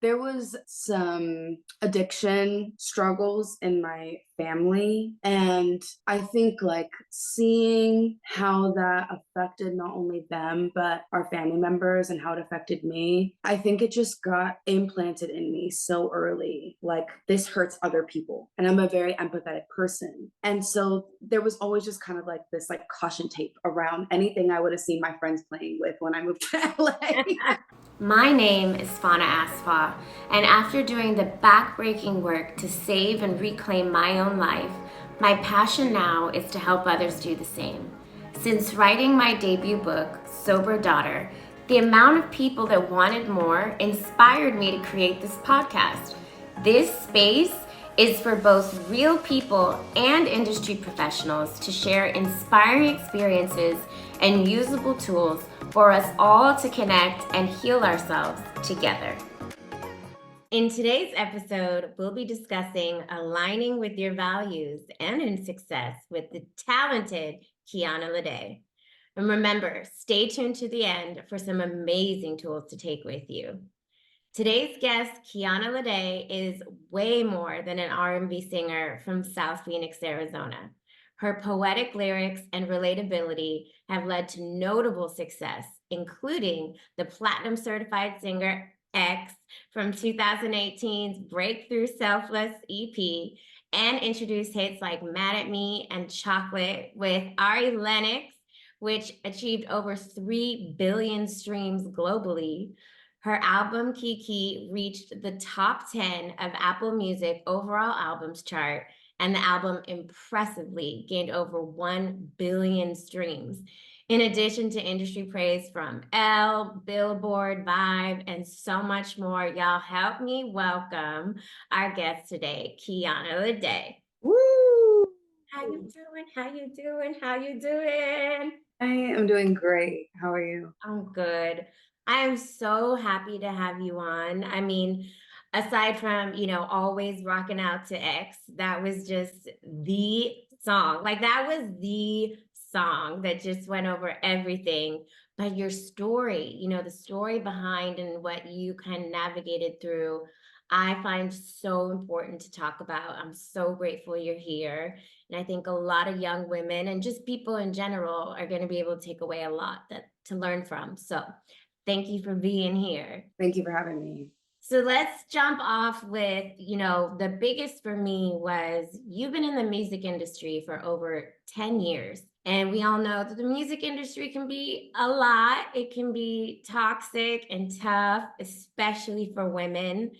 There was some addiction struggles in my family, and I think like seeing how that affected not only them but our family members and how it affected me, I think it just got implanted in me so early. Like this hurts other people, and I'm a very empathetic person. And so there was always just kind of like this like caution tape around anything I would have seen my friends playing with when I moved to LA. My name is Fana Asfa, and after doing the backbreaking work to save and reclaim my own life, my passion now is to help others do the same. Since writing my debut book, Sober Daughter, the amount of people that wanted more inspired me to create this podcast. This space is for both real people and industry professionals to share inspiring experiences and usable tools for us all to connect and heal ourselves together. In today's episode, we'll be discussing aligning with your values and in success with the talented Kiana Lede. And remember, stay tuned to the end for some amazing tools to take with you. Today's guest, Kiana Lede, is way more than an R&B singer from South Phoenix, Arizona. Her poetic lyrics and relatability have led to notable success, including the platinum certified singer X from 2018's Breakthrough Selfless EP, and introduced hits like Mad at Me and Chocolate with Ari Lennox, which achieved over 3 billion streams globally. Her album Kiki reached the top 10 of Apple Music overall albums chart, and the album impressively gained over 1 billion streams. In addition to industry praise from Elle, Billboard, Vibe, and so much more, y'all help me welcome our guest today, Kiana Lede. Woo! How you doing? How you doing? How you doing? I am doing great. How are you? I'm good. I am so happy to have you on. I mean, aside from, always rocking out to X, that was just the song. Like that was the song that just went over everything. But your story, the story behind and what you kind of navigated through, I find so important to talk about. I'm so grateful you're here. And I think a lot of young women and just people in general are going to be able to take away a lot to learn from. So thank you for being here. Thank you for having me. So let's jump off with, the biggest for me was you've been in the music industry for over 10 years. And we all know that the music industry can be a lot. It can be toxic and tough, especially for women.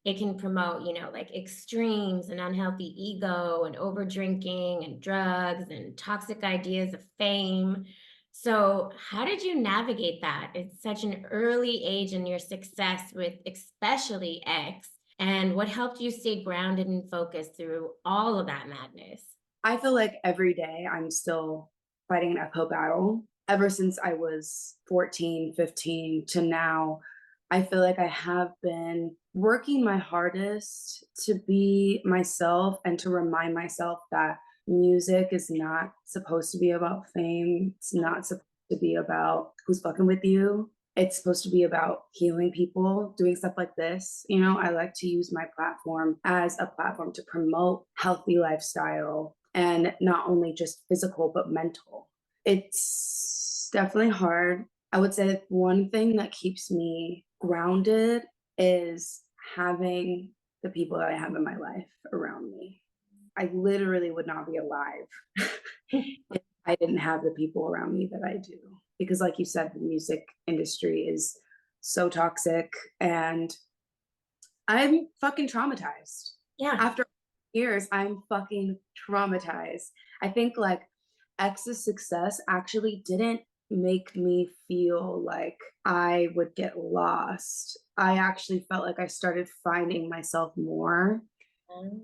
It can promote, like extremes and unhealthy ego and over drinking and drugs and toxic ideas of fame. So, how did you navigate that at such an early age in your success with especially X? And what helped you stay grounded and focused through all of that madness? I feel like every day I'm still fighting an uphill battle. Ever since I was 14, 15 to now, I feel like I have been working my hardest to be myself and to remind myself that music is not supposed to be about fame. It's not supposed to be about who's fucking with you. It's supposed to be about healing people, doing stuff like this. I like to use my platform as a platform to promote healthy lifestyle, and not only just physical, but mental. It's definitely hard. I would say one thing that keeps me grounded is having the people that I have in my life around me. I literally would not be alive if I didn't have the people around me that I do. Because, like you said, the music industry is so toxic, and I'm fucking traumatized. Yeah. After years, I'm fucking traumatized. I think like X's success actually didn't make me feel like I would get lost. I actually felt like I started finding myself more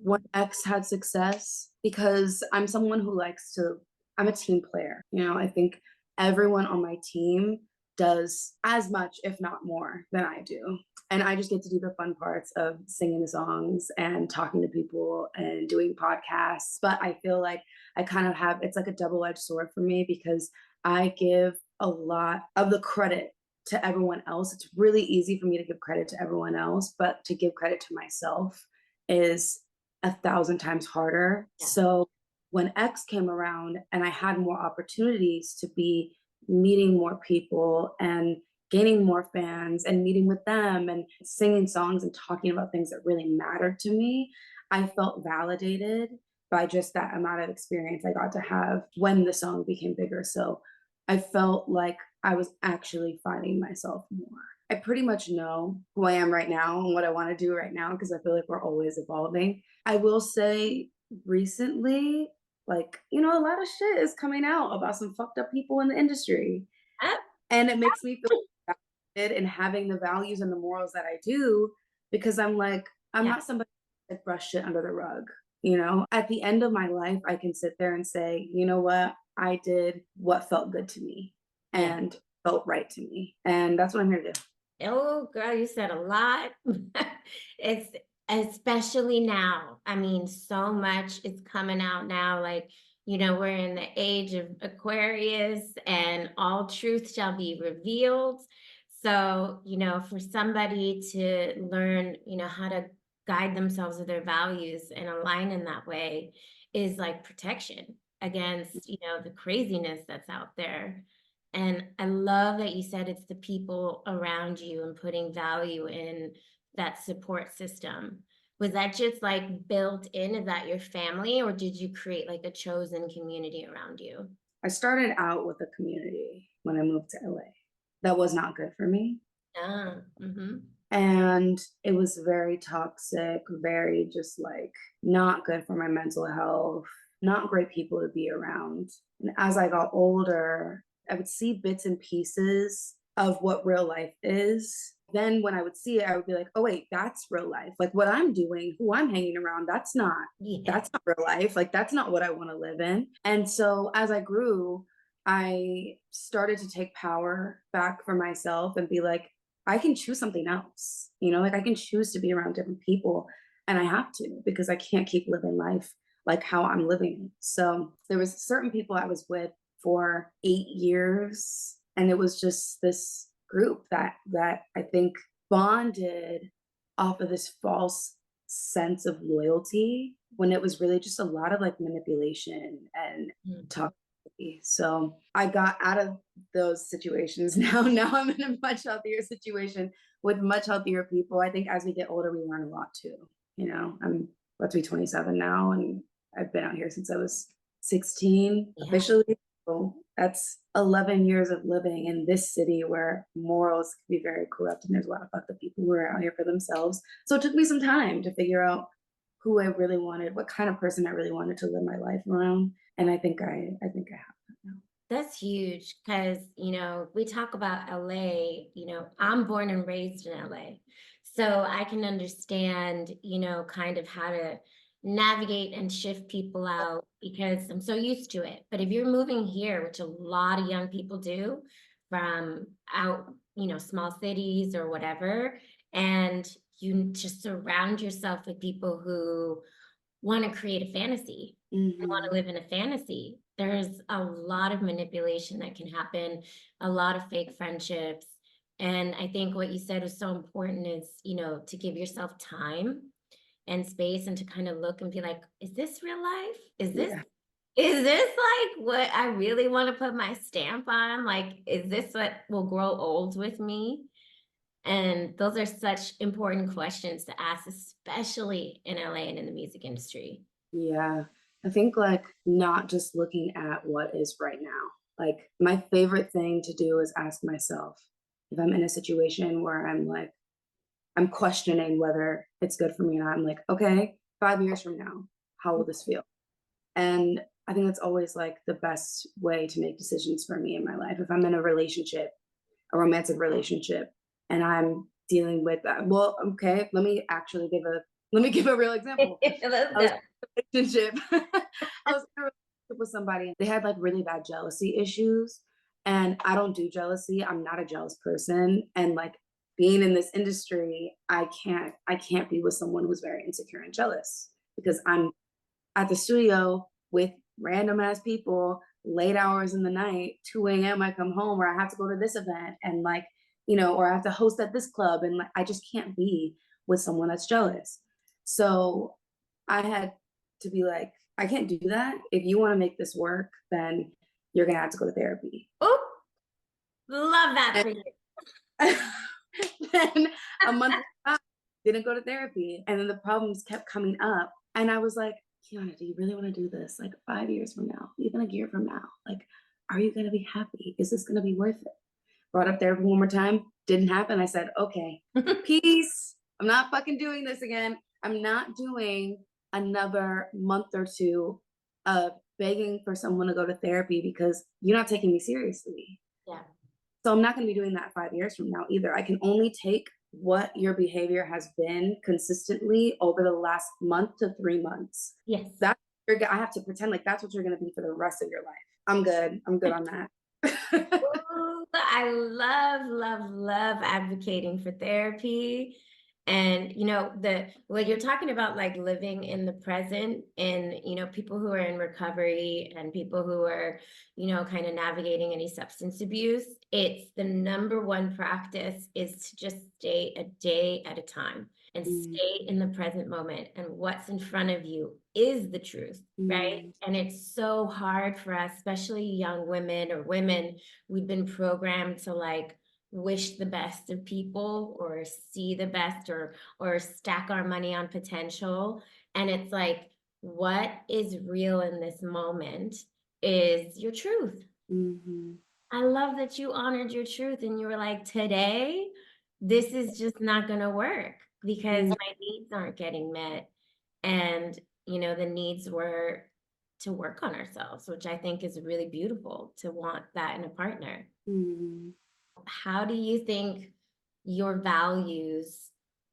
when X had success, because I'm someone who I'm a team player. I think everyone on my team does as much, if not more, than I do. And I just get to do the fun parts of singing the songs and talking to people and doing podcasts. But I feel like I kind of it's like a double edged sword for me, because I give a lot of the credit to everyone else. It's really easy for me to give credit to everyone else, but to give credit to myself is a thousand times harder. Yeah. So when X came around and I had more opportunities to be meeting more people and gaining more fans and meeting with them and singing songs and talking about things that really mattered to me, I felt validated by just that amount of experience I got to have when the song became bigger. So I felt like I was actually finding myself more. I pretty much know who I am right now and what I want to do right now because I feel like we're always evolving. I will say recently, like, a lot of shit is coming out about some fucked up people in the industry. Ah, And it makes me feel validated in having the values and the morals that I do because I'm like, I'm yeah, not somebody that brush shit under the rug. At the end of my life, I can sit there and say, you know what? I did what felt good to me yeah. and felt right to me. And that's what I'm here to do. Oh, girl, you said a lot. It's especially now. I mean, so much is coming out now. Like, we're in the age of Aquarius and all truth shall be revealed. So, for somebody to learn, how to guide themselves with their values and align in that way is like protection against, the craziness that's out there. And I love that you said it's the people around you and putting value in that support system. Was that just like built in? Is that your family, or did you create like a chosen community around you? I started out with a community when I moved to LA. That was not good for me. Ah, mm-hmm. And it was very toxic, very just like not good for my mental health, not great people to be around. And as I got older, I would see bits and pieces of what real life is. Then when I would see it, I would be like, oh wait, that's real life. Like what I'm doing, who I'm hanging around, Yeah. that's not real life. Like that's not what I want to live in. And so as I grew, I started to take power back for myself and be like, I can choose something else. Like I can choose to be around different people and I have to because I can't keep living life like how I'm living it. So there was certain people I was with for 8 years and it was just this group that I think bonded off of this false sense of loyalty when it was really just a lot of like manipulation and Mhm. toxicity. So I got out of those situations now. Now I'm in a much healthier situation with much healthier people. I think as we get older, we learn a lot too. I'm about to be 27 now, and I've been out here since I was 16 Yeah. officially. So that's 11 years of living in this city where morals can be very corrupt, and there's a lot of fucked up people who are out here for themselves. So it took me some time to figure out who I really wanted, what kind of person I really wanted to live my life around. And I think I have that now. That's huge because, we talk about LA, I'm born and raised in LA. So I can understand, kind of how to navigate and shift people out because I'm so used to it. But if you're moving here, which a lot of young people do from out, small cities or whatever, and you just surround yourself with people who want to create a fantasy and want to Mm-hmm. live in a fantasy. There's a lot of manipulation that can happen, a lot of fake friendships. And I think what you said was so important is, to give yourself time and space and to kind of look and be like, is this real life? Yeah. Is this like what I really want to put my stamp on? Like, is this what will grow old with me? And those are such important questions to ask, especially in LA and in the music industry. Yeah. I think like not just looking at what is right now. Like my favorite thing to do is ask myself if I'm in a situation where I'm like, I'm questioning whether it's good for me or not. I'm like, okay, 5 years from now, how will this feel? And I think that's always like the best way to make decisions for me in my life. If I'm in a relationship, a romantic relationship, and I'm dealing with that, well, okay, let me give a real example. Let's I was go. in a relationship. I was in a relationship with somebody. They had like really bad jealousy issues, and I don't do jealousy. I'm not a jealous person, and like being in this industry, I can't be with someone who's very insecure and jealous because I'm at the studio with random ass people late hours in the night, 2 a.m. I come home or I have to go to this event and like or I have to host at this club, and like I just can't be with someone that's jealous. So I had to be like, I can't do that. If you want to make this work, then you're gonna have to go to therapy. Oh, love that And for you. then a month went by, didn't go to therapy, and then the problems kept coming up, and I was like, Kiana, do you really want to do this? Like 5 years from now, even a year from now, like, are you gonna be happy? Is this gonna be worth it? Brought up therapy one more time, didn't happen. I said, okay, peace. I'm not fucking doing this again. I'm not doing another month or two of begging for someone to go to therapy because you're not taking me seriously. Yeah. So I'm not going to be doing that 5 years from now either. I can only take what your behavior has been consistently over the last month to 3 months. Yes. That I have to pretend like that's what you're going to be for the rest of your life. I'm good. I'm good on that. Ooh, I love, love, love advocating for therapy. And the what you're talking about, like living in the present, and people who are in recovery and people who are, kind of navigating any substance abuse, it's the number one practice is to just stay a day at a time and Mm, stay in the present moment. And what's in front of you is the truth, right? mm, And it's so hard for us, especially young women or women. We've been programmed to like wish the best of people or see the best or stack our money on potential. And it's like, what is real in this moment is your truth. mhm, I love that you honored your truth and you were like, today, this is just not going to work because mm, my needs aren't getting met. And, the needs were to work on ourselves, which I think is really beautiful to want that in a partner. mm. How do you think your values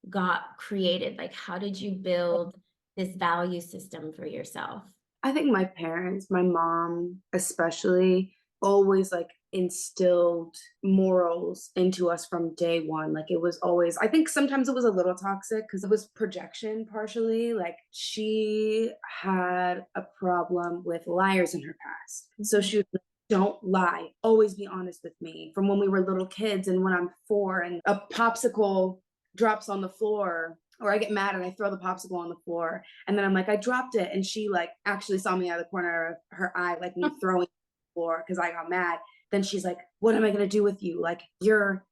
got created? Like, how did you build this value system for yourself? I think my parents, my mom especially, always like instilled morals into us from day one. Like it was always, I think sometimes it was a little toxic because it was projection partially. Like she had a problem with liars in her past. So Mhm. she was like, don't lie, always be honest with me. From when we were little kids and when I'm 4 and a popsicle drops on the floor, or I get mad and I throw the popsicle on the floor, and then I'm like, I dropped it. And she like actually saw me out of the corner of her eye, like me throwing the floor because I got mad. Then she's like, what am I gonna do with you? Like you're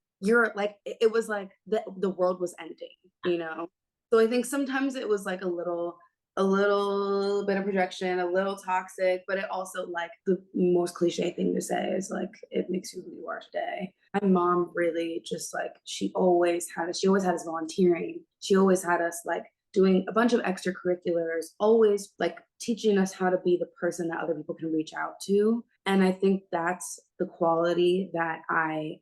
like it was like the world was ending. So I think sometimes it was like a little bit of projection, a little toxic, but it also like the most cliche thing to say is like it makes you who you are today. My mom really just like she always had us volunteering. She always had us like doing a bunch of extracurriculars, always like teaching us how to be the person that other people can reach out to. And I think that's the quality that I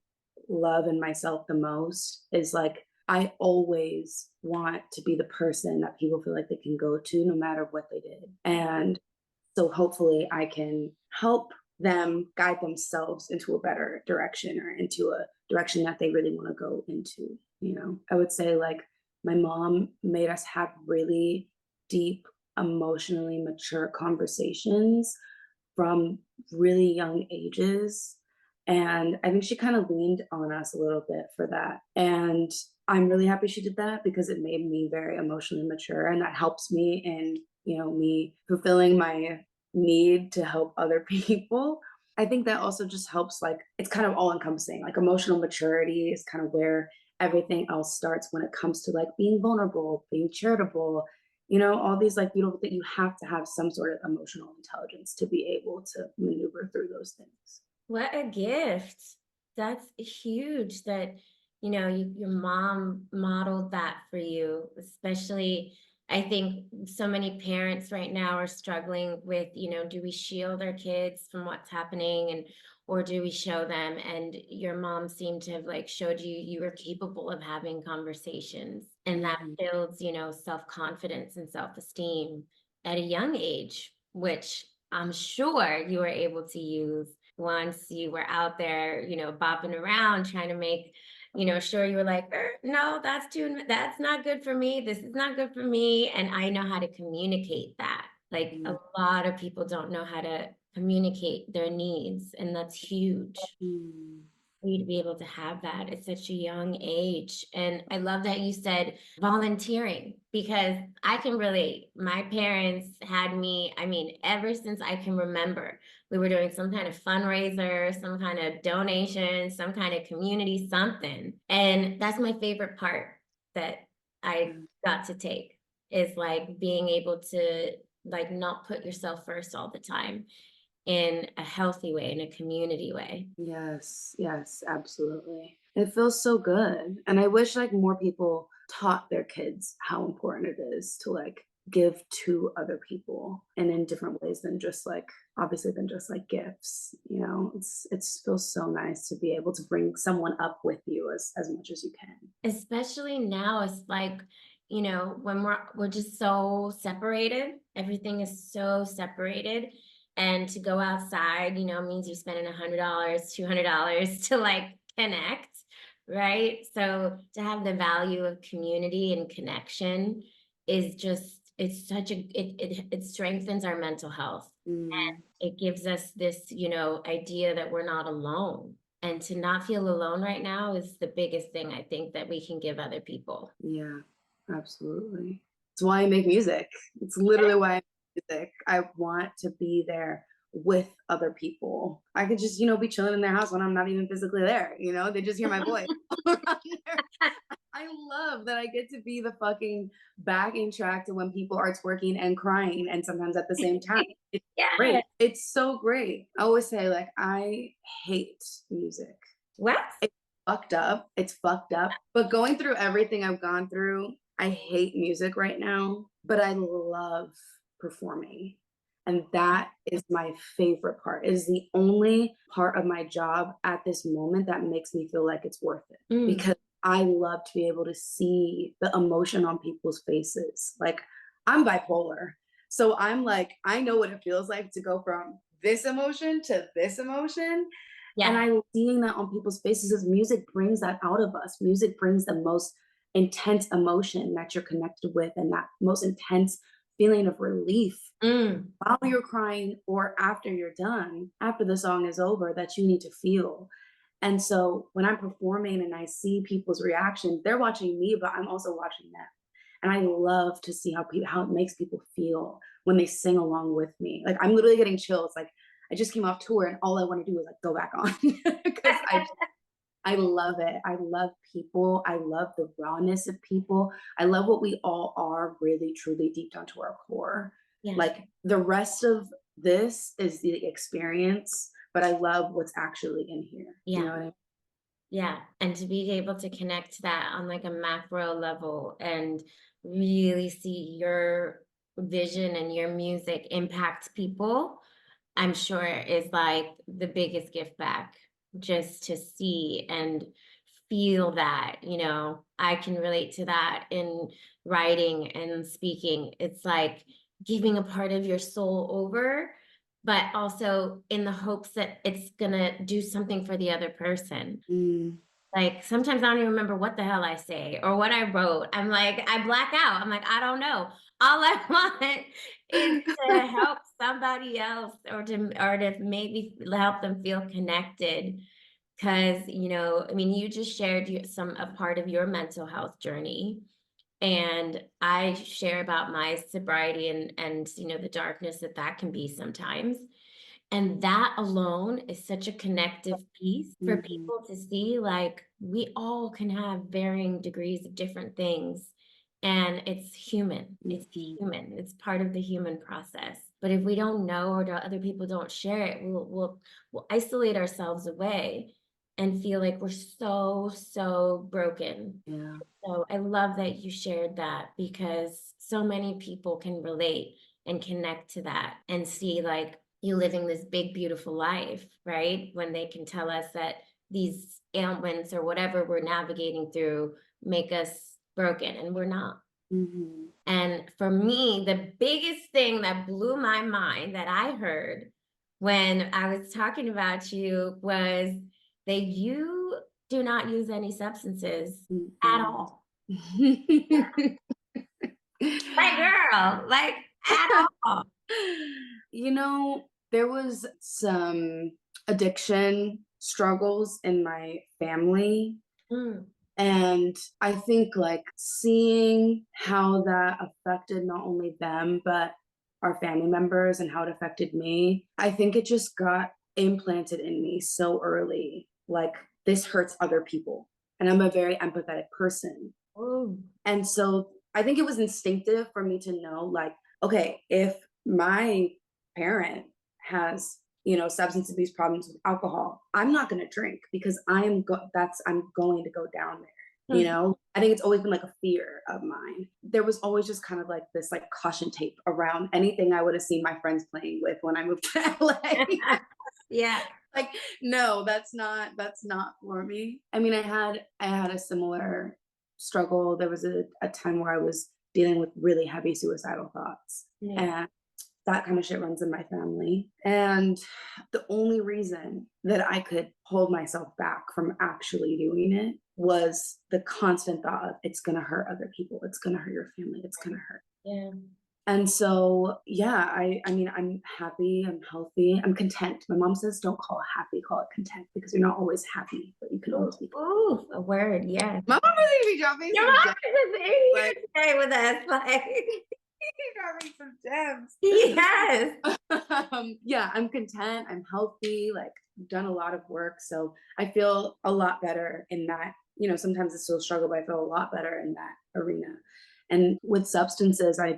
love in myself the most is like I always want to be the person that people feel like they can go to no matter what they did. And so hopefully I can help them guide themselves into a better direction or into a direction that they really want to go into. I would say like my mom made us have really deep, emotionally mature conversations from really young ages. And I think she kind of leaned on us a little bit for that. And I'm really happy she did that because it made me very emotionally mature. And that helps me in me fulfilling my need to help other people. I think that also just helps, like, it's kind of all encompassing. Like, emotional maturity is kind of where everything else starts when it comes to like being vulnerable, being charitable, all these like beautiful that you have to have some sort of emotional intelligence to be able to maneuver through those things. What a gift. That's huge that, your mom modeled that for you, especially I think so many parents right now are struggling with, do we shield our kids from what's happening or do we show them? And your mom seemed to have like showed you were capable of having conversations and that Mhm. builds, self-confidence and self-esteem at a young age, which I'm sure you were able to use once you were out there, bopping around trying to make, sure you were like, no, that's not good for me. This is not good for me. And I know how to communicate that. Like a lot of people don't know how to communicate their needs, and that's huge. Mhm. for you to be able to have that at such a young age. And I love that you said volunteering because I can relate. My parents had me, I mean, ever since I can remember, we were doing some kind of fundraiser, some kind of donation, some kind of community something. And that's my favorite part that I got to take is like being able to like not put yourself first all the time in a healthy way, in a community way. Yes, yes, absolutely. It feels so good. And I wish like more people taught their kids how important it is to like give to other people and in different ways than just like obviously than just like gifts. You know, it's feels so nice to be able to bring someone up with you as much as you can. Especially now, it's like, you know, when we're just so separated, everything is so separated. And to go outside, you know, means you're spending $100, $200 to like connect, right? So to have the value of community and connection is just, it's such a, it strengthens our mental health. Mm, It gives us this, you know, idea that we're not alone. And to not feel alone right now is the biggest thing I think that we can give other people. yeah, absolutely. It's why I make music. It's literally why I make music. I want to be there with other people. I could just, be chilling in their house when I'm not even physically there, They just hear my voice. I love that I get to be the fucking backing track to when people are twerking and crying and sometimes at the same time. It's Yeah. great. It's so great. I always say, like, I hate music. What? It's fucked up. It's fucked up. But going through everything I've gone through, I hate music right now, but I love performing. And that is my favorite part. It is the only part of my job at this moment that makes me feel like it's worth it Mm. because I love to be able to see the emotion on people's faces. Like, I'm bipolar. So I'm like, I know what it feels like to go from this emotion to this emotion. And Yeah. I seeing that on people's faces is music brings that out of us. Music brings the most intense emotion that you're connected with and that most intense feeling of relief Mm. while you're crying or after you're done, after the song is over, that you need to feel. And so when I'm performing and I see people's reaction, they're watching me, but I'm also watching them. And I love to see how it makes people feel when they sing along with me. Like I'm literally getting chills. Like I just came off tour and all I want to do is like go back on because I love it. I love people. I love the rawness of people. I love what we all are really truly deep down to our core. Yeah. Like the rest of this is the experience, but I love what's actually in here. You know Yeah. what I mean? Yeah. And to be able to connect that on like a macro level and really see your vision and your music impact people, I'm sure is like the biggest gift back just to see and feel that, you know, I can relate to that in writing and speaking. It's like giving a part of your soul over, but also in the hopes that it's gonna do something for the other person. Mm, Like sometimes I don't even remember what the hell I say or what I wrote. I'm like, I black out. I'm like, I don't know. All I want is to help somebody else or to maybe help them feel connected. Cause, you know, I mean, you just shared a part of your mental health journey. And I share about my sobriety and you know, the darkness that can be sometimes. And that alone is such a connective piece for mhm, people to see, like, we all can have varying degrees of different things. And it's human. It's mhm. human. It's part of the human process. But if we don't know or the other people don't share it, we'll isolate ourselves away and feel like we're so broken. Yeah. So I love that you shared that because so many people can relate and connect to that and see like you living this big, beautiful life, right? When they can tell us that these ailments or whatever we're navigating through make us broken and we're not. Mhm. And for me, the biggest thing that blew my mind that I heard when I was talking about you was that you do not use any substances at Mm-mm. all. Like, girl, like at all. There was some addiction struggles in my family. Mm. And I think like seeing how that affected not only them, but our family members and how it affected me, I think it just got implanted in me so early. Like, this hurts other people. And I'm a very empathetic person. Oh. And so I think it was instinctive for me to know, like, okay, if my parent has, substance abuse problems with alcohol, I'm not going to drink because I'm going to go down there. I think it's always been like a fear of mine. There was always just kind of like this like caution tape around anything I would have seen my friends playing with when I moved to LA. Yeah. Like, no, that's not for me. I mean, I had a similar struggle. There was a time where I was dealing with really heavy suicidal thoughts. Yeah. And that kind of shit runs in my family. And the only reason that I could hold myself back from actually doing it was the constant thought of, it's going to hurt other people. It's going to hurt your family. It's going to hurt. Yeah. And so, yeah, I mean, I'm happy, I'm healthy, I'm content. My mom says, don't call it happy, call it content, because you're not always happy, but you can Ooh, always be content. ooh, a word, yeah. My mom really be dropping Your some mom gems. is in here Like, today with us, like, dropping some gems. yes. Yeah, I'm content, I'm healthy, like, done a lot of work. So I feel a lot better in that. Sometimes it's still a struggle, but I feel a lot better in that arena. And with substances, I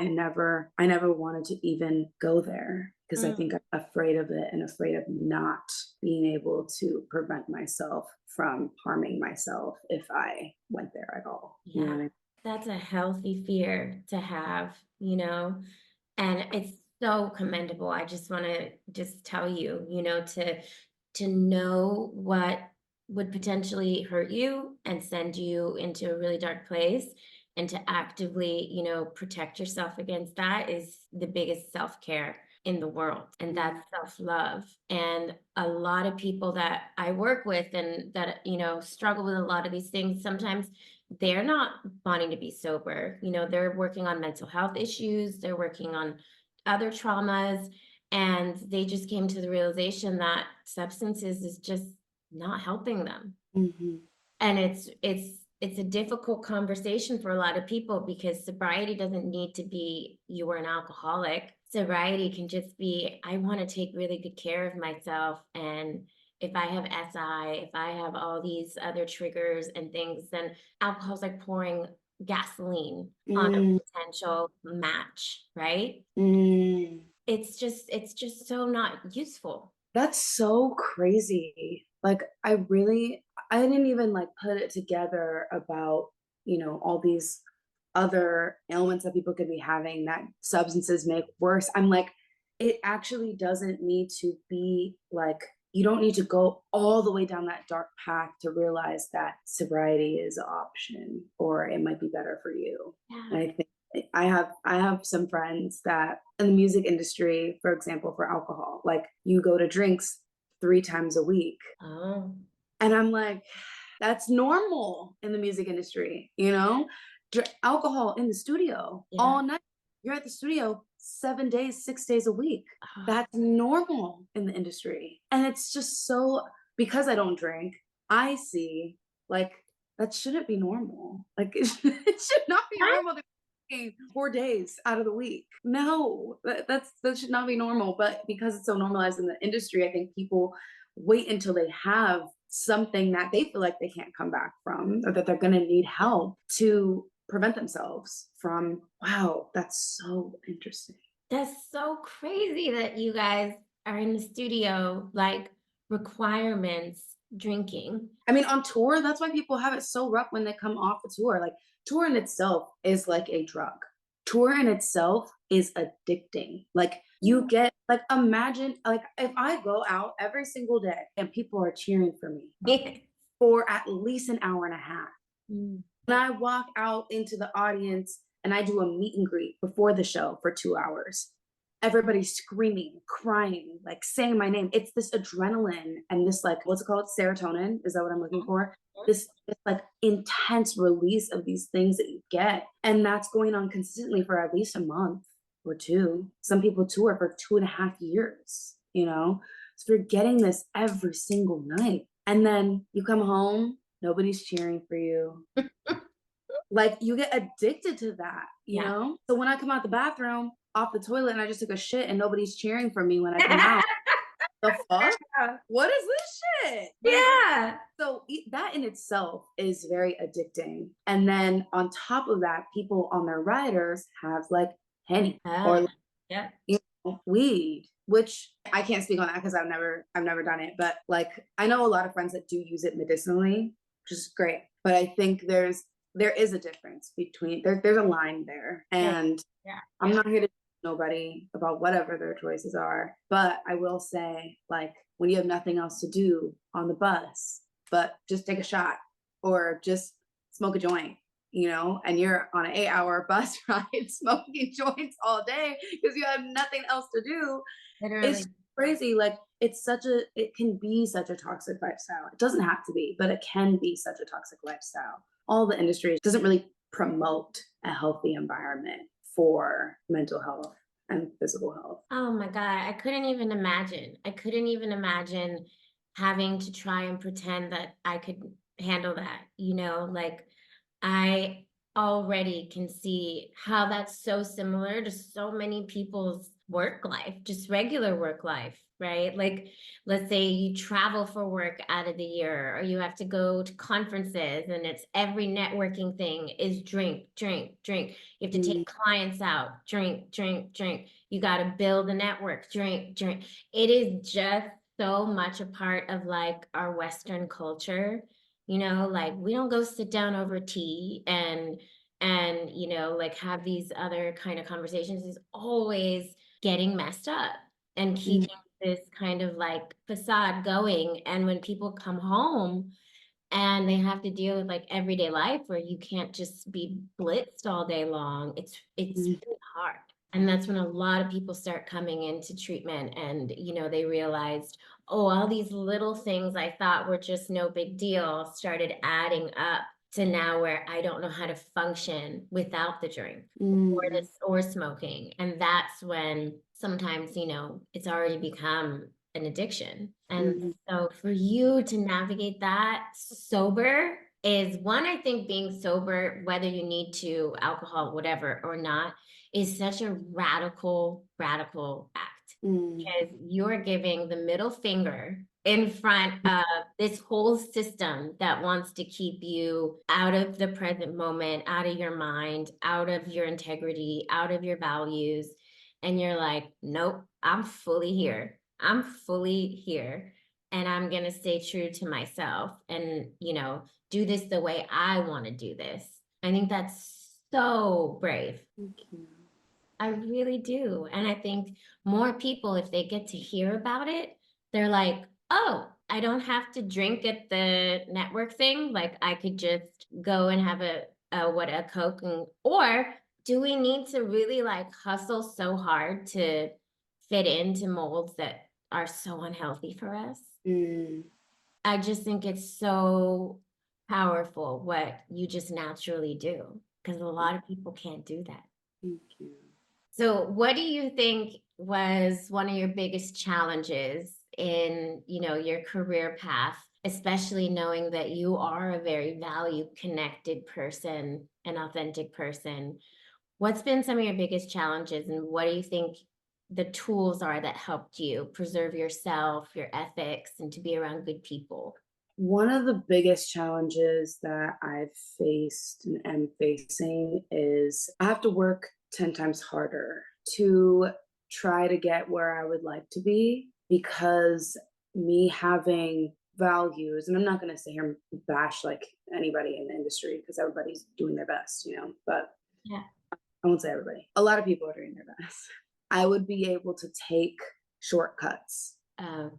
never wanted to even go there because I Mm, think I'm afraid of it and afraid of not being able to prevent myself from harming myself if I went there at all. You know what I yeah, mean? that's a healthy fear to have, and it's so commendable. I just want to just tell you, to know what would potentially hurt you and send you into a really dark place, and to actively, protect yourself against that is the biggest self-care in the world, and that's self-love. And a lot of people that I work with and that, struggle with a lot of these things, sometimes they're not wanting to be sober. They're working on mental health issues, they're working on other traumas, and they just came to the realization that substances is just not helping them. Mm-hmm. And it's a difficult conversation for a lot of people, because sobriety doesn't need to be you were an alcoholic. Sobriety can just be, I want to take really good care of myself, and if I have SI, if I have all these other triggers and things, then alcohol's like pouring gasoline on a Mm, potential match, right? mm. It's just so not useful. That's so crazy. Like, I didn't even like put it together about, all these other ailments that people could be having that substances make worse. I'm like, it actually doesn't need to be like, you don't need to go all the way down that dark path to realize that sobriety is an option or it might be better for you. Yeah. And I think I have some friends that in the music industry, for example, for alcohol, like, you go to drinks 3 times a week. Oh, And I'm like, that's normal in the music industry. Alcohol in the studio yeah. all night. You're at the studio 7 days, 6 days a week. Oh, That's normal in the industry. And it's just so, because I don't drink, I see like that shouldn't be normal. Like, it should not be normal to be drinking 4 days out of the week. No, that should not be normal. But because it's so normalized in the industry, I think people wait until they have something that they feel like they can't come back from or that they're going to need help to prevent themselves from. Wow, that's so interesting. that's so crazy that you guys are in the studio, like requirements drinking. I mean, on tour, that's why people have it so rough when they come off the tour. Like, tour in itself is like a drug. Tour in itself is addicting. Like, you get, like, imagine, like, if I go out every single day and people are cheering for me for at least an hour and a half. Mm. And I walk out into the audience and I do a meet and greet before the show for 2 hours. Everybody's screaming, crying, like saying my name. It's this adrenaline and this, like, what's it called? Serotonin. Is that what I'm looking for? This like intense release of these things that you get. And that's going on consistently for at least a month or two. Some people tour for 2.5 years. So you're getting this every single night. And then you come home, nobody's cheering for you. Like you get addicted to that, you Yeah. know? So when I come out the bathroom, off the toilet, and I just took a shit and nobody's cheering for me when I come out, the fuck? What is this shit? Like, Yeah. so that in itself is very addicting. And then on top of that, people on their riders have like Henny Oh, or yeah. Yeah. you know, weed, which I can't speak on that because I've never done it. But like I know a lot of friends that do use it medicinally, which is great. But I think there is a difference between there's a line there. Yeah. And Yeah. I'm Yeah. not here to nobody about whatever their choices are. But I will say, like, when you have nothing else to do on the bus, but just take a shot or just smoke a joint, you know, and you're on an 8-hour bus ride smoking joints all day because you have nothing else to do. It's Literally. crazy. Like, it can be such a toxic lifestyle. It doesn't have to be, but it can be such a toxic lifestyle. All the industry doesn't really promote a healthy environment for mental health and physical health. Oh my God. I couldn't even imagine. I couldn't even imagine having to try and pretend that I could handle that, like I already can see how that's so similar to so many people's work life, just regular work life, right? Like, let's say you travel for work out of the year, or you have to go to conferences, and it's every networking thing is drink, drink, drink. You have to Mm, take clients out, drink, drink, drink. You got to build a network, drink, drink. It is just so much a part of like our Western culture, like we don't go sit down over tea and like have these other kind of conversations. Is always getting messed up and mm, keeping this kind of like facade going. And when people come home and they have to deal with like everyday life where you can't just be blitzed all day long, it's mm, really hard. And that's when a lot of people start coming into treatment and they realized, oh, all these little things I thought were just no big deal started adding up to now where I don't know how to function without the drink or mm, this or smoking. And that's when sometimes, it's already become an addiction. And mm, so for you to navigate that sober is one, I think being sober, whether you need to alcohol, whatever, or not, is such a radical, radical act mm, because you're giving the middle finger in front of this whole system that wants to keep you out of the present moment, out of your mind, out of your integrity, out of your values. And you're like, nope, I'm fully here. I'm fully here. And I'm going to stay true to myself and, do this the way I want to do this. I think that's so brave. thank you. I really do. And I think more people, if they get to hear about it, they're like, oh, I don't have to drink at the network thing. Like I could just go and have a Coke or do we need to really like hustle so hard to fit into molds that are so unhealthy for us? Mm, I just think it's so powerful what you just naturally do because a lot of people can't do that. thank you. So, what do you think was one of your biggest challenges in, your career path, especially knowing that you are a very value connected person, an authentic person? What's been some of your biggest challenges, and what do you think the tools are that helped you preserve yourself, your ethics, and to be around good people? One of the biggest challenges that I've faced and am facing is I have to work 10 times harder to try to get where I would like to be because me having values, and I'm not going to sit here and bash like anybody in the industry because everybody's doing their best, you know, but Yeah. I won't say everybody. A lot of people are doing their best. I would be able to take shortcuts Um,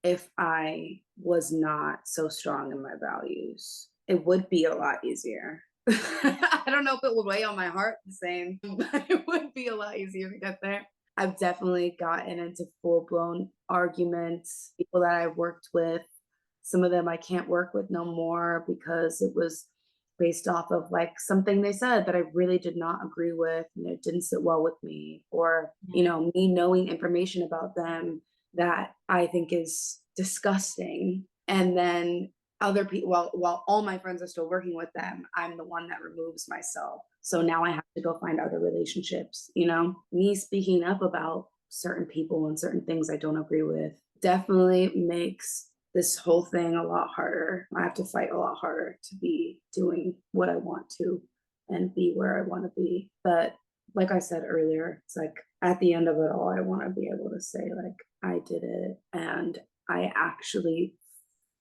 if I was not so strong in my values. It would be a lot easier. I don't know if it would weigh on my heart the same, but it would be a lot easier to get there. I've definitely gotten into full blown arguments. People that I've worked with, some of them I can't work with no more because it was based off of like something they said that I really did not agree with and it didn't sit well with me. Or, yeah. you know, me knowing information about them that I think is disgusting. And then other people, while all my friends are still working with them, I'm the one that removes myself. So now I have to go find other relationships, you know? Me speaking up about certain people and certain things I don't agree with definitely makes this whole thing a lot harder. I have to fight a lot harder to be doing what I want to and be where I want to be. But like I said earlier, it's like at the end of it all, I want to be able to say, like, I did it and I actually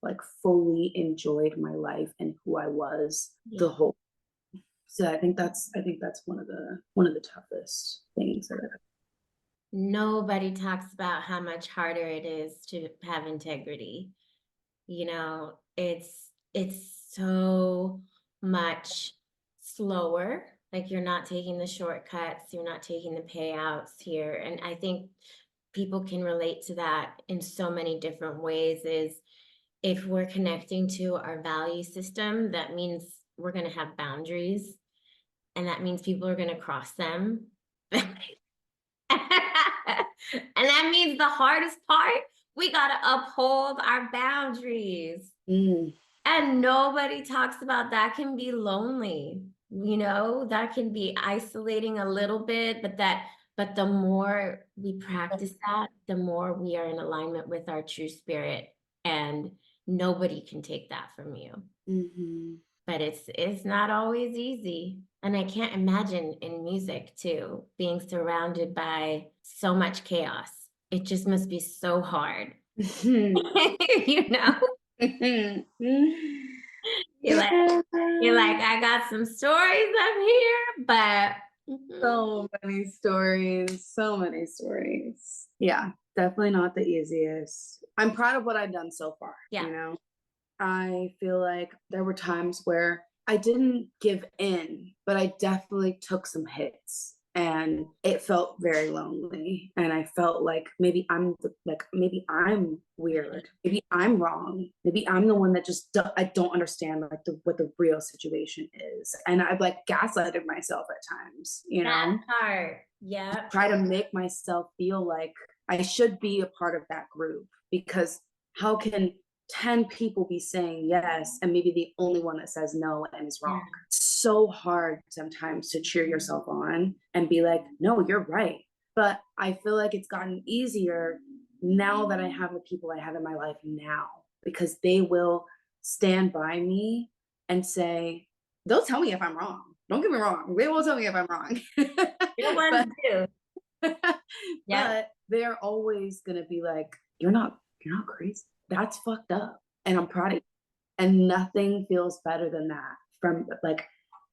like fully enjoyed my life and who I was the Yeah. whole. So I think that's one of the toughest things that I've. Nobody talks about how much harder it is to have integrity. You know, it's so much slower. Like you're not taking the shortcuts, you're not taking the payouts here. And I think people can relate to that in so many different ways is if we're connecting to our value system, that means we're going to have boundaries and that means people are going to cross them. And that means the hardest part, we got to uphold our boundaries. Mm. And nobody talks about that can be lonely, you know, that can be isolating a little bit, but the more we practice that, the more we are in alignment with our true spirit. And nobody can take that from you. Mm-hmm. But it's not always easy. And I can't imagine in music too, being surrounded by so much chaos. It just must be so hard. You know? You're like, Yeah. you're like, I got some stories up here, but So many stories, so many stories. Yeah, definitely not the easiest. I'm proud of what I've done so far, yeah, you know? I feel like there were times where I didn't give in, but I definitely took some hits and it felt very lonely. And I felt like maybe I'm weird. Maybe I'm wrong. Maybe I'm the one that I don't understand like what the real situation is. And I've like gaslighted myself at times, you that know, part. Yep. try to make myself feel like I should be a part of that group because how can 10 people be saying yes and maybe the only one that says no and is Yeah. wrong? It's so hard sometimes to cheer yourself on and be like, no, you're right. But I feel like it's gotten easier now that I have the people I have in my life now because they will stand by me and say, they'll tell me if I'm wrong. Don't get me wrong. They will tell me if I'm wrong. Real ones but do. Yep. but they're always gonna be like, you're not crazy. That's fucked up. And I'm proud of you. And nothing feels better than that. From like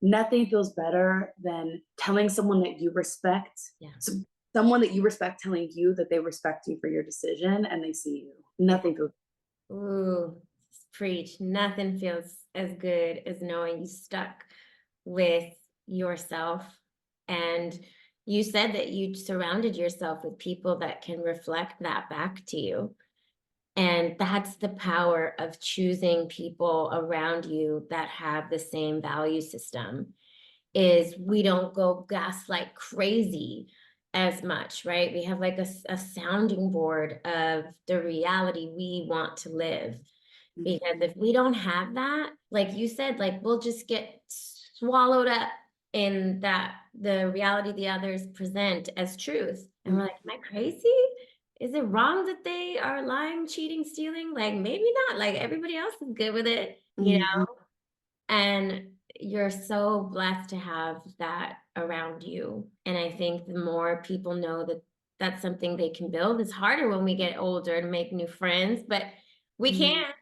nothing feels better than telling someone that you respect, Yeah. so someone that you respect telling you that they respect you for your decision and they see you. Yeah. Nothing feels. Ooh, preach. Nothing feels as good as knowing you stuck with yourself. And you said that you surrounded yourself with people that can reflect that back to you. And that's the power of choosing people around you that have the same value system is we don't go gas like crazy as much, right? We have like a sounding board of the reality we want to live. Because if we don't have that, like you said, like we'll just get swallowed up in that the reality the others present as truth. And we're like, am I crazy? Is it wrong that they are lying, cheating, stealing? Like maybe not. Like everybody else is good with it, you Mhm. know? And you're so blessed to have that around you. And I think the more people know that that's something they can build, it's harder when we get older to make new friends, but we Mhm. can.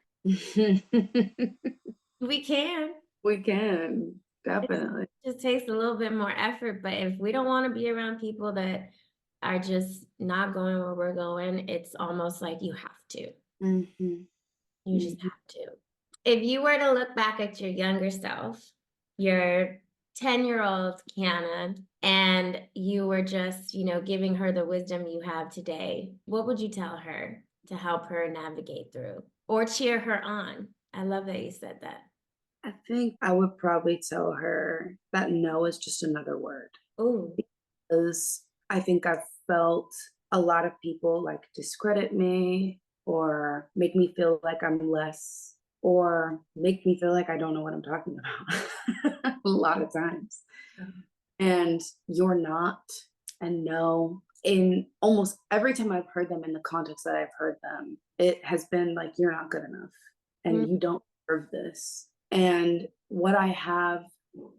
We can. We can It definitely. just takes a little bit more effort. But if we don't want to be around people that are just not going where we're going, it's almost like you have to. Mhm. You just Mhm. have to. If you were to look back at your younger self, your 10-year-old Kiana, and you were just, giving her the wisdom you have today, what would you tell her to help her navigate through or cheer her on? I love that you said that. I think I would probably tell her that no is just another word Oh, because I think I've felt a lot of people like discredit me or make me feel like I'm less or make me feel like I don't know what I'm talking about a lot of times. And you're not, and no. In almost every time I've heard them in the context that I've heard them, it has been like, you're not good enough and Mm. you don't deserve this. And what I have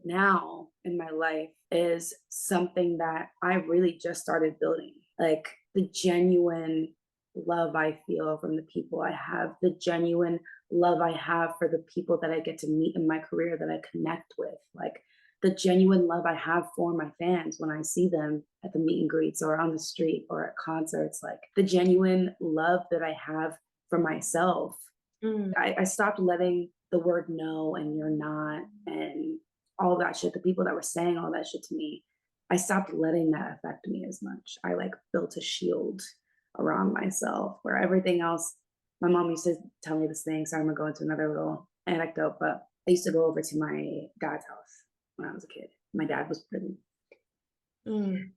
now in my life is something that I really just started building. Like the genuine love I feel from the people I have, the genuine love I have for the people that I get to meet in my career that I connect with. Like the genuine love I have for my fans when I see them at the meet and greets or on the street or at concerts, like the genuine love that I have for myself. Mm. I stopped letting the word no and you're not and all that shit, the people that were saying all that shit to me, I stopped letting that affect me as much. I like built a shield around myself where everything else, my mom used to tell me this thing. So I'm gonna go into another little anecdote, but I used to go over to my dad's house when I was a kid. My dad was prison. Mm.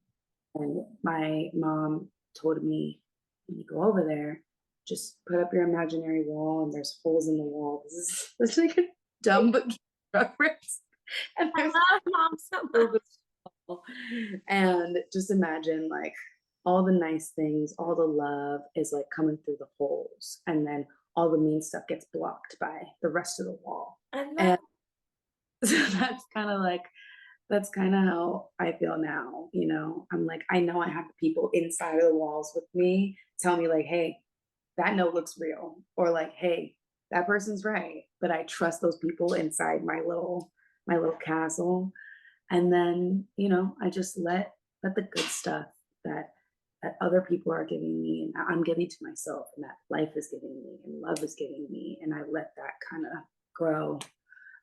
And my mom told me, when you go over there, just put up your imaginary wall and there's holes in the wall. This is like a dumb but cute reference. And I there's love mom so much. holes in the wall. And just imagine like all the nice things, all the love is like coming through the holes. And then all the mean stuff gets blocked by the rest of the wall. I love. And so that's kind of how I feel now. You know, I'm like, I know I have the people inside of the walls with me tell me, like, hey, that note looks real, or like, hey, that person's right. But I trust those people inside my little castle. And then, you know, I just let the good stuff that that other people are giving me and that I'm giving to myself and that life is giving me and love is giving me. And I let that kind of grow.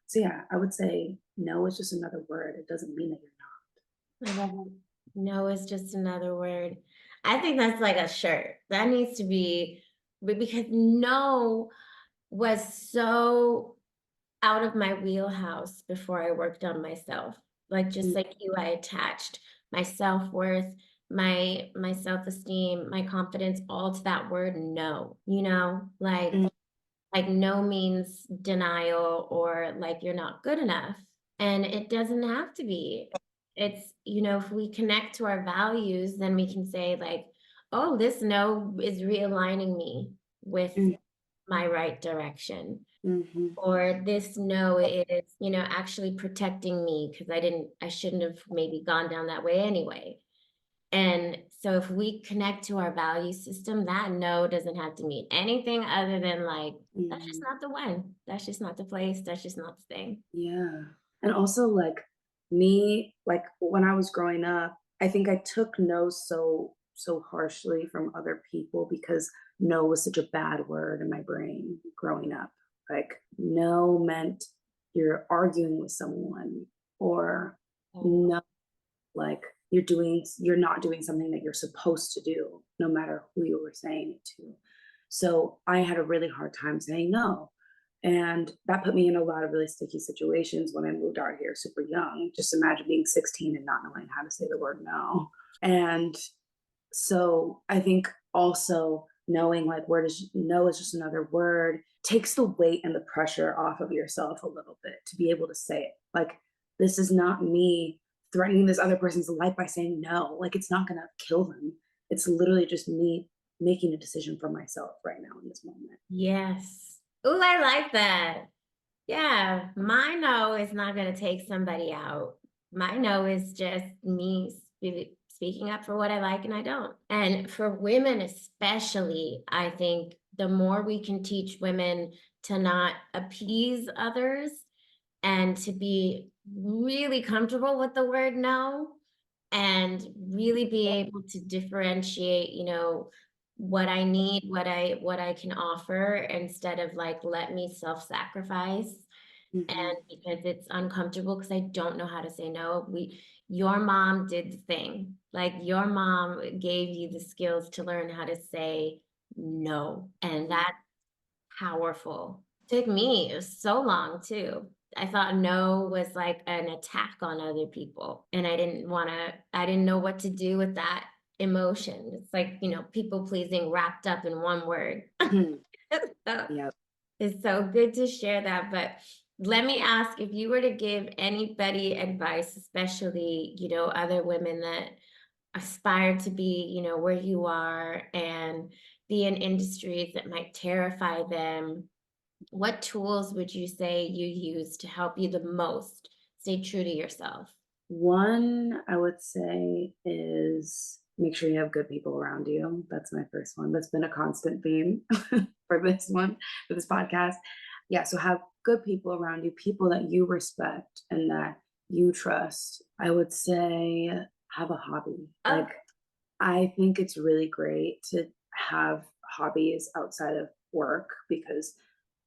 So yeah, I would say no is just another word. It doesn't mean that you're I love it. No is just another word. I think that's like a shirt. That needs to be because no was so out of my wheelhouse before I worked on myself. Like just not. like you, I attached my self-worth, my self-esteem, my confidence all to that word no, you know, Mm, like no means denial or like you're not good enough. And it doesn't have to be. It's, you know, if we connect to our values, then we can say, like, oh, this no is realigning me with mm, my right direction. mhm, Or this no is, you know, actually protecting me because I shouldn't have maybe gone down that way anyway. And so if we connect to our value system, that no doesn't have to mean anything other than like, that's just mhm. not the one. That's just not the place. That's just not the thing. Yeah. And also like me, like when I was growing up, I think I took no so harshly from other people because no was such a bad word in my brain growing up. Like no meant you're arguing with someone or Oh, no like you're not doing something that you're supposed to do no matter who you were saying it to. So I had a really hard time saying no, and that put me in a lot of really sticky situations when I moved out here super young. Just imagine being 16 and not knowing how to say the word no. And so I think also knowing like where does no is just another word takes the weight and the pressure off of yourself a little bit to be able to say it. Like this is not me threatening this other person's life by saying no. Like it's not gonna kill them. It's literally just me making a decision for myself right now in this moment. yes. Oh, I like that. Yeah, my no is not going to take somebody out. My no is just me speaking up for what I like and I don't. And for women, especially, I think the more we can teach women to not appease others and to be really comfortable with the word no and really be able to differentiate, you know, what I need, what I can offer instead of like let me self-sacrifice Mhm, and because it's uncomfortable because I don't know how to say no. Your mom did the thing. Like your mom gave you the skills to learn how to say no. And mhm, that's powerful. Took me, it was so long too. I thought no was like an attack on other people. And I didn't know what to do with that. emotion. It's like, people pleasing wrapped up in one word. So Yep. it's so good to share that. But let me ask, if you were to give anybody advice, especially, other women that aspire to be, where you are and be in industries that might terrify them, what tools would you say you use to help you the most stay true to yourself? One I would say is make sure you have good people around you. That's my first one. That's been a constant theme for this one, for this podcast. Yeah, so have good people around you, people that you respect and that you trust. I would say have a hobby. Oh, Like, I think it's really great to have hobbies outside of work because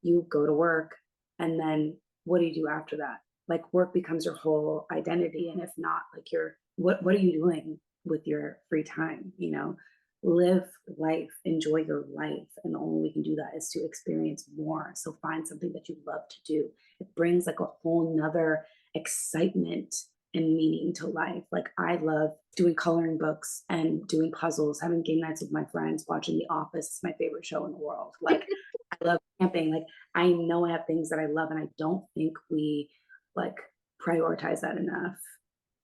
you go to work and then what do you do after that? Like work becomes your whole identity. And if not, like what are you doing with your free time? Live life, enjoy your life. And the only way we can do that is to experience more. So find something that you love to do. It brings like a whole nother excitement and meaning to life. Like I love doing coloring books and doing puzzles, having game nights with my friends, watching The Office. It's my favorite show in the world. Like I love camping. Like I know I have things that I love, and I don't think we like prioritize that enough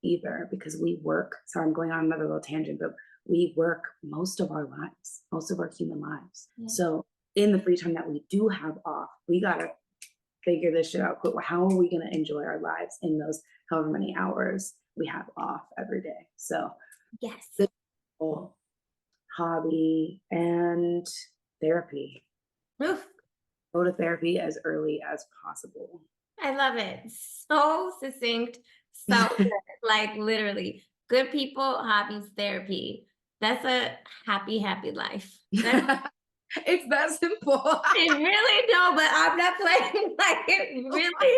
either because we work. Sorry, I'm going on another little tangent, but we work most of our lives, most of our human lives. yeah. So in the free time that we do have off, we gotta figure this shit out. How are we gonna enjoy our lives in those however many hours we have off every day? So Yes. good hobby and therapy. Oof. Go to therapy as early as possible. I love it. So succinct, so good. Like literally, good people, hobbies, therapy. That's a happy, happy life. That's It's that simple. it really no, but I'm not playing like it really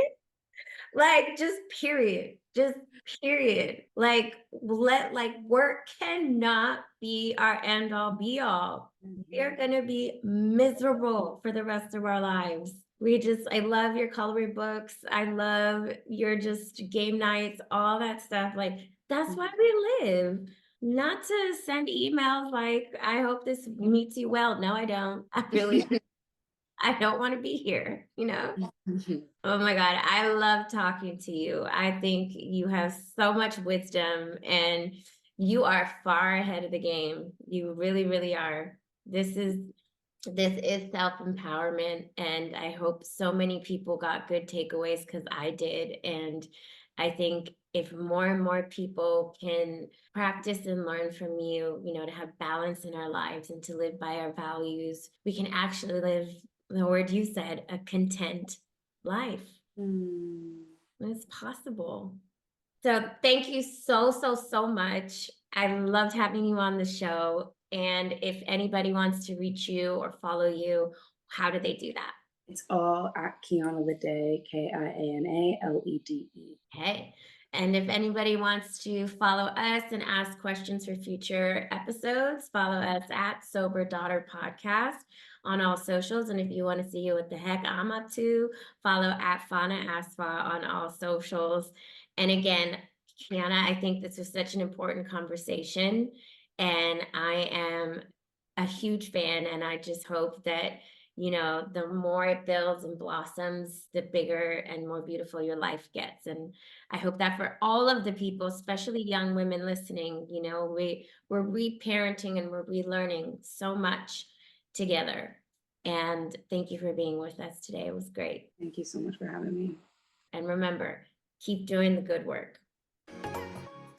like just period. Just period. Like work cannot be our end all be all. We're gonna be miserable for the rest of our lives. I love your coloring books. I love your just game nights, all that stuff. Like, that's why we live. Not to send emails like, I hope this meets you well. No, I don't. I don't want to be here. Oh my God, I love talking to you. I think you have so much wisdom and you are far ahead of the game. You really, really are. This is self-empowerment, and I hope so many people got good takeaways because I did. And I think if more and more people can practice and learn from you, to have balance in our lives and to live by our values, we can actually live the word you said, a content life. Mm. It's possible. So thank you so, so, so much. I loved having you on the show. And if anybody wants to reach you or follow you, how do they do that? It's all at Kiana Lede, KIANALEDE. Hey. And if anybody wants to follow us and ask questions for future episodes, follow us at Sober Daughter Podcast on all socials. And if you want to see what the heck I'm up to, follow at Fauna Asfa on all socials. And again, Kiana, I think this was such an important conversation. And I am a huge fan. And I just hope that the more it builds and blossoms, the bigger and more beautiful your life gets. And I hope that for all of the people, especially young women listening, we're reparenting and we're relearning so much together. And thank you for being with us today. It was great. Thank you so much for having me. And remember, keep doing the good work.